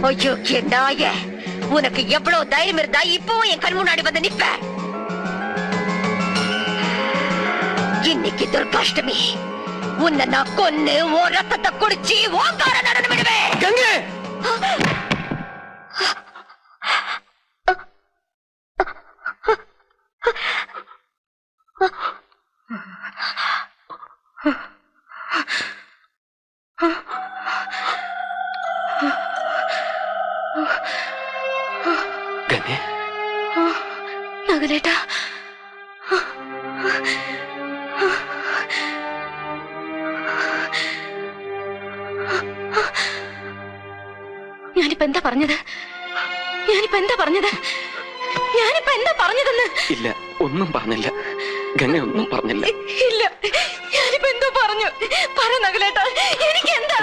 ஐயோ நாய, உனக்கு எவ்வளவு தைரியம் இருந்தா இப்பவும் என் கண் முன்னாடி வந்து நிப்ப? இன்னைக்கு துர்காஷ்டமி, உன்னை நான் கொன்னு ஓ ரத்தத்தை குடிச்சு ஓங்கார நடந்து விடுவேன். கங்கை ഗംഗേ നഗലേട്ടാ, ഞാനിപ്പോ എന്താ പറഞ്ഞത്? ഇല്ല, ഒന്നും പറഞ്ഞില്ല ഗംഗ, ഒന്നും പറഞ്ഞില്ല. ഇല്ല, ഞാനിപ്പോ എന്തോ പറഞ്ഞു. പറ നഗലേട്ടാ, എനിക്ക് എന്താ?